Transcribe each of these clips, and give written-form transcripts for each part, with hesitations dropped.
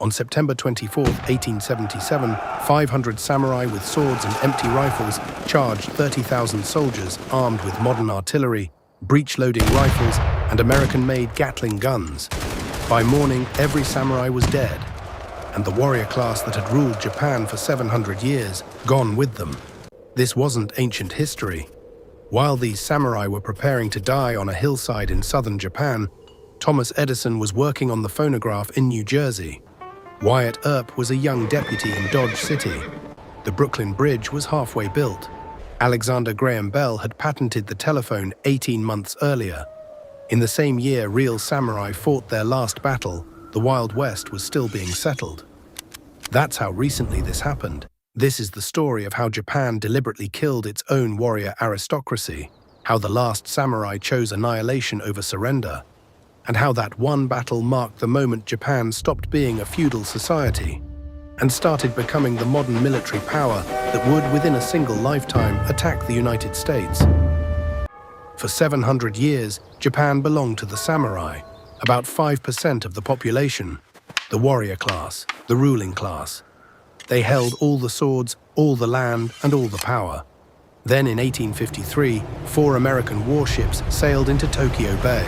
On September 24, 1877, 500 samurai with swords and empty rifles charged 30,000 soldiers armed with modern artillery, breech-loading rifles, and American-made Gatling guns. By morning, every samurai was dead, and the warrior class that had ruled Japan for 700 years gone with them. This wasn't ancient history. While these samurai were preparing to die on a hillside in southern Japan, Thomas Edison was working on the phonograph in New Jersey. Wyatt Earp was a young deputy in Dodge City. The Brooklyn Bridge was halfway built. Alexander Graham Bell had patented the telephone 18 months earlier. In the same year real samurai fought their last battle, the Wild West was still being settled. That's how recently this happened. This is the story of how Japan deliberately killed its own warrior aristocracy, how the last samurai chose annihilation over surrender, and how that one battle marked the moment Japan stopped being a feudal society and started becoming the modern military power that would, within a single lifetime, attack the United States. For 700 years, Japan belonged to the samurai, about 5% of the population, the warrior class, the ruling class. They held all the swords, all the land, and all the power. Then in 1853, 4 American warships sailed into Tokyo Bay.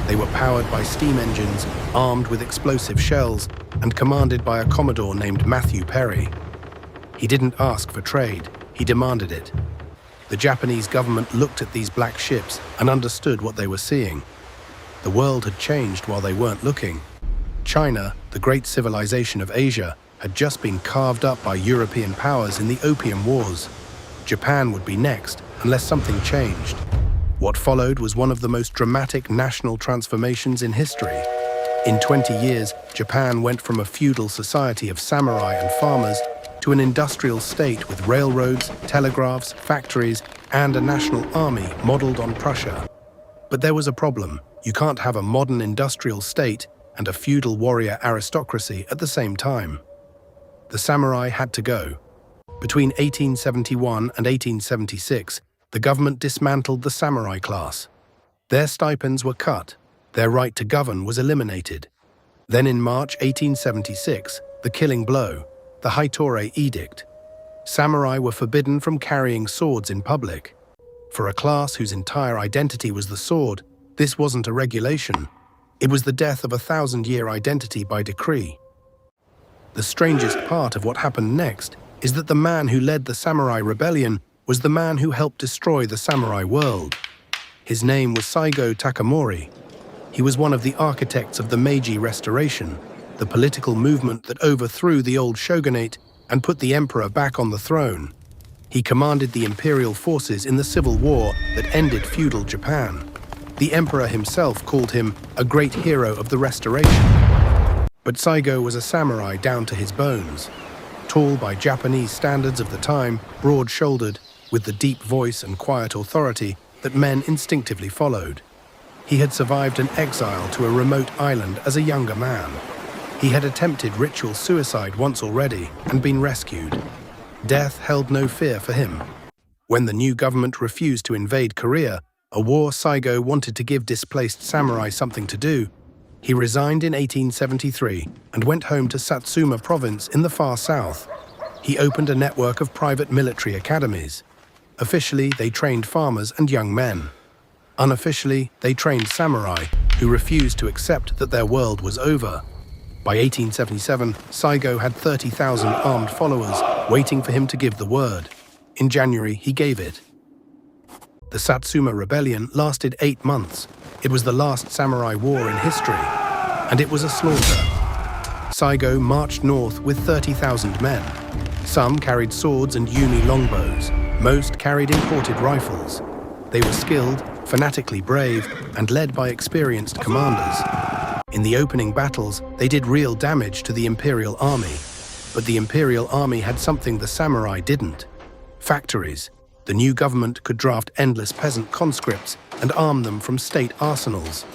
They were powered by steam engines, armed with explosive shells, and commanded by a commodore named Matthew Perry. He didn't ask for trade, he demanded it. The Japanese government looked at these black ships and understood what they were seeing. The world had changed while they weren't looking. China, the great civilization of Asia, had just been carved up by European powers in the Opium Wars. Japan would be next, unless something changed. What followed was one of the most dramatic national transformations in history. In 20 years, Japan went from a feudal society of samurai and farmers to an industrial state with railroads, telegraphs, factories, and a national army modeled on Prussia. But there was a problem. You can't have a modern industrial state and a feudal warrior aristocracy at the same time. The samurai had to go. Between 1871 and 1876, the government dismantled the samurai class. Their stipends were cut. Their right to govern was eliminated. Then in March 1876, the killing blow, the Haitore Edict. Samurai were forbidden from carrying swords in public. For a class whose entire identity was the sword, this wasn't a regulation. It was the death of a 1,000-year identity by decree. The strangest part of what happened next is that the man who led the samurai rebellion was the man who helped destroy the samurai world. His name was Saigo Takamori. He was one of the architects of the Meiji Restoration, the political movement that overthrew the old shogunate and put the emperor back on the throne. He commanded the imperial forces in the civil war that ended feudal Japan. The emperor himself called him a great hero of the Restoration. But Saigo was a samurai down to his bones. Tall by Japanese standards of the time, broad-shouldered, with the deep voice and quiet authority that men instinctively followed. He had survived an exile to a remote island as a younger man. He had attempted ritual suicide once already and been rescued. Death held no fear for him. When the new government refused to invade Korea, a war Saigo wanted to give displaced samurai something to do, he resigned in 1873 and went home to Satsuma province in the far south. He opened a network of private military academies. Officially, they trained farmers and young men. Unofficially, they trained samurai who refused to accept that their world was over. By 1877, Saigo had 30,000 armed followers waiting for him to give the word. In January, he gave it. The Satsuma Rebellion lasted 8 months. It was the last samurai war in history, and it was a slaughter. Saigo marched north with 30,000 men. Some carried swords and yumi longbows. Most carried imported rifles. They were skilled, fanatically brave, and led by experienced commanders. In the opening battles, they did real damage to the imperial army. But the imperial army had something the samurai didn't: factories. The new government could draft endless peasant conscripts and arm them from state arsenals.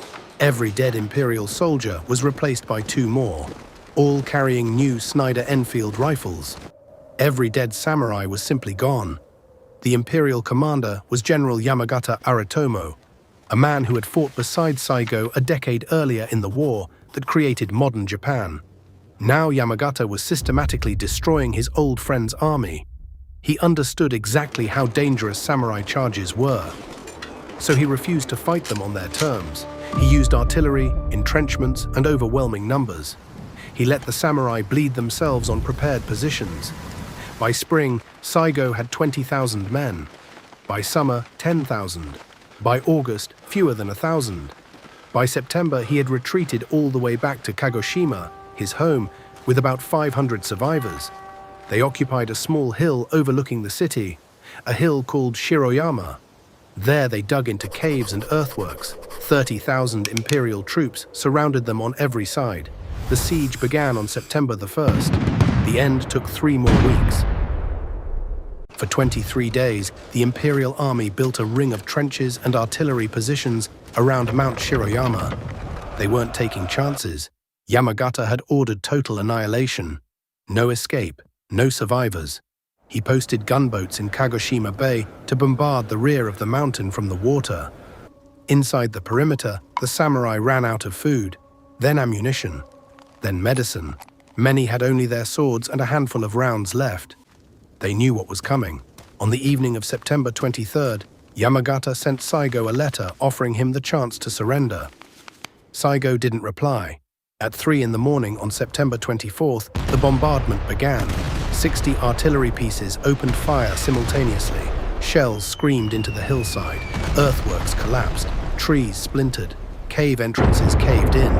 Every dead imperial soldier was replaced by 2 more, all carrying new Snyder Enfield rifles. Every dead samurai was simply gone. The imperial commander was General Yamagata Aritomo, a man who had fought beside Saigo a decade earlier in the war that created modern Japan. Now Yamagata was systematically destroying his old friend's army. He understood exactly how dangerous samurai charges were. So he refused to fight them on their terms. He used artillery, entrenchments, and overwhelming numbers. He let the samurai bleed themselves on prepared positions. By spring, Saigo had 20,000 men. By summer, 10,000. By August, fewer than 1,000. By September, he had retreated all the way back to Kagoshima, his home, with about 500 survivors. They occupied a small hill overlooking the city, a hill called Shiroyama. There they dug into caves and earthworks. 30,000 imperial troops surrounded them on every side. The siege began on September the 1st. The end took 3 more weeks. For 23 days, the imperial army built a ring of trenches and artillery positions around Mount Shiroyama. They weren't taking chances. Yamagata had ordered total annihilation. No escape, no survivors. He posted gunboats in Kagoshima Bay to bombard the rear of the mountain from the water. Inside the perimeter, the samurai ran out of food, then ammunition, then medicine. Many had only their swords and a handful of rounds left. They knew what was coming. On the evening of September 23rd, Yamagata sent Saigo a letter offering him the chance to surrender. Saigo didn't reply. At 3 in the morning on September 24th, the bombardment began. 60 artillery pieces opened fire simultaneously. Shells screamed into the hillside. Earthworks collapsed. Trees splintered. Cave entrances caved in.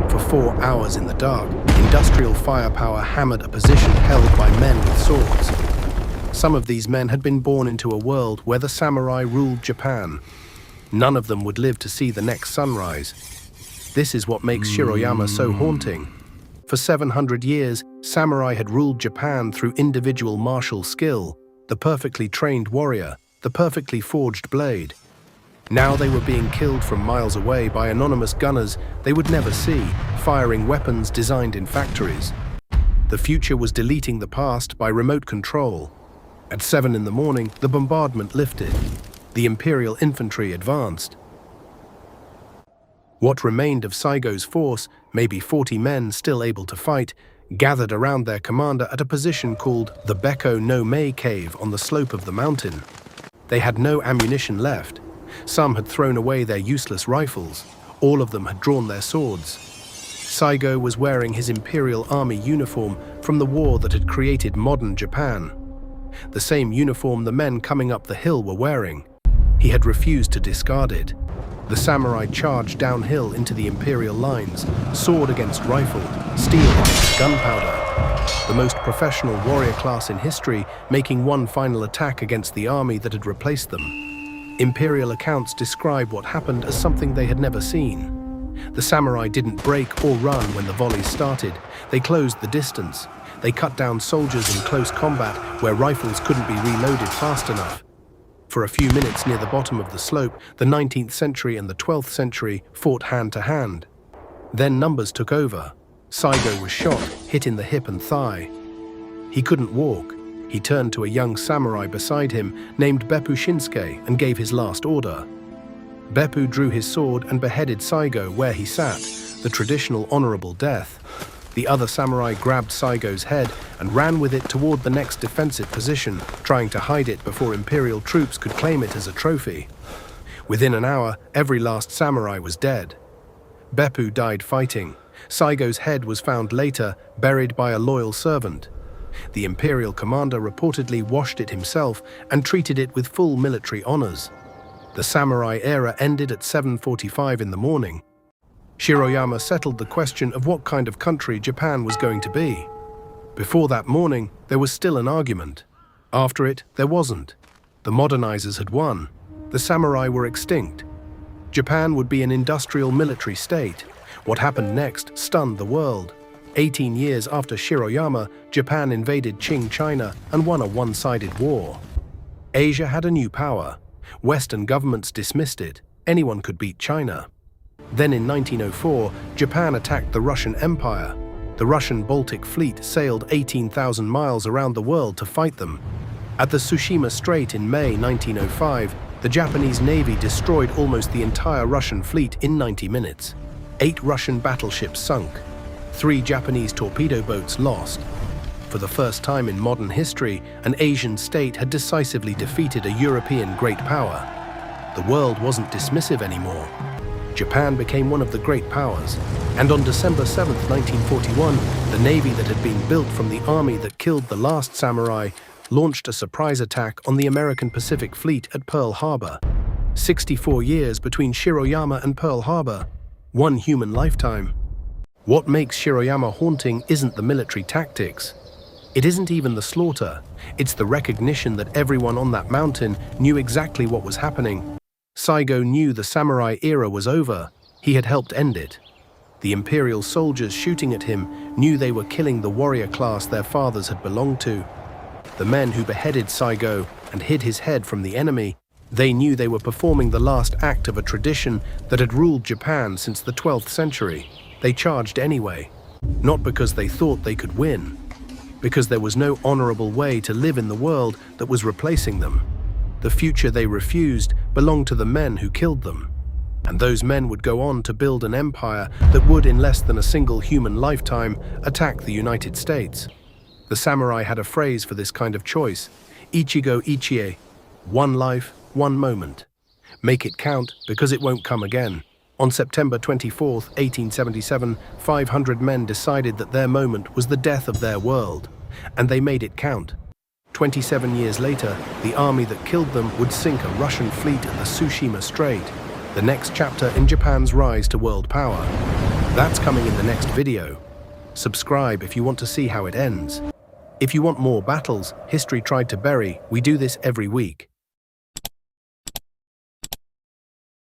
For 4 hours in the dark, industrial firepower hammered a position held by men with swords. Some of these men had been born into a world where the samurai ruled Japan. None of them would live to see the next sunrise. This is what makes Shiroyama so haunting. For 700 years, samurai had ruled Japan through individual martial skill, the perfectly trained warrior, the perfectly forged blade. Now they were being killed from miles away by anonymous gunners they would never see, firing weapons designed in factories. The future was deleting the past by remote control. At 7 in the morning, the bombardment lifted. The imperial infantry advanced. What remained of Saigo's force, maybe 40 men still able to fight, gathered around their commander at a position called the Beko no Mei cave on the slope of the mountain. They had no ammunition left. Some had thrown away their useless rifles. All of them had drawn their swords. Saigo was wearing his imperial army uniform from the war that had created modern Japan. The same uniform the men coming up the hill were wearing. He had refused to discard it. The samurai charged downhill into the imperial lines, sword against rifle, steel against gunpowder. The most professional warrior class in history, making one final attack against the army that had replaced them. Imperial accounts describe what happened as something they had never seen. The samurai didn't break or run when the volleys started. They closed the distance. They cut down soldiers in close combat where rifles couldn't be reloaded fast enough. For a few minutes near the bottom of the slope, the 19th century and the 12th century fought hand to hand. Then numbers took over. Saigo was shot, hit in the hip and thigh. He couldn't walk. He turned to a young samurai beside him named Beppu Shinsuke and gave his last order. Beppu drew his sword and beheaded Saigo where he sat, the traditional honorable death. The other samurai grabbed Saigo's head and ran with it toward the next defensive position, trying to hide it before imperial troops could claim it as a trophy. Within an hour, every last samurai was dead. Beppu died fighting. Saigo's head was found later, buried by a loyal servant. The imperial commander reportedly washed it himself and treated it with full military honors. The samurai era ended at 7:45 in the morning. Shiroyama settled the question of what kind of country Japan was going to be. Before that morning, there was still an argument. After it, there wasn't. The modernizers had won. The samurai were extinct. Japan would be an industrial military state. What happened next stunned the world. 18 years after Shiroyama, Japan invaded Qing China and won a one-sided war. Asia had a new power. Western governments dismissed it. Anyone could beat China. Then in 1904, Japan attacked the Russian Empire. The Russian Baltic Fleet sailed 18,000 miles around the world to fight them. At the Tsushima Strait in May 1905, the Japanese Navy destroyed almost the entire Russian fleet in 90 minutes. 8 Russian battleships sunk. 3 Japanese torpedo boats lost. For the first time in modern history, an Asian state had decisively defeated a European great power. The world wasn't dismissive anymore. Japan became one of the great powers, and on December 7, 1941, the navy that had been built from the army that killed the last samurai launched a surprise attack on the American Pacific Fleet at Pearl Harbor. 64 years between Shiroyama and Pearl Harbor, one human lifetime. What makes Shiroyama haunting isn't the military tactics. It isn't even the slaughter. It's the recognition that everyone on that mountain knew exactly what was happening. Saigo knew the samurai era was over. He had helped end it. The imperial soldiers shooting at him knew they were killing the warrior class their fathers had belonged to. The men who beheaded Saigo and hid his head from the enemy, they knew they were performing the last act of a tradition that had ruled Japan since the 12th century. They charged anyway, not because they thought they could win, because there was no honorable way to live in the world that was replacing them. The future they refused belonged to the men who killed them. And those men would go on to build an empire that would, in less than a single human lifetime, attack the United States. The samurai had a phrase for this kind of choice: Ichigo Ichie, one life, one moment. Make it count, because it won't come again. On September 24, 1877, 500 men decided that their moment was the death of their world, and they made it count. 27 years later, the army that killed them would sink a Russian fleet at the Tsushima Strait, the next chapter in Japan's rise to world power. That's coming in the next video. Subscribe if you want to see how it ends. If you want more battles history tried to bury, we do this every week.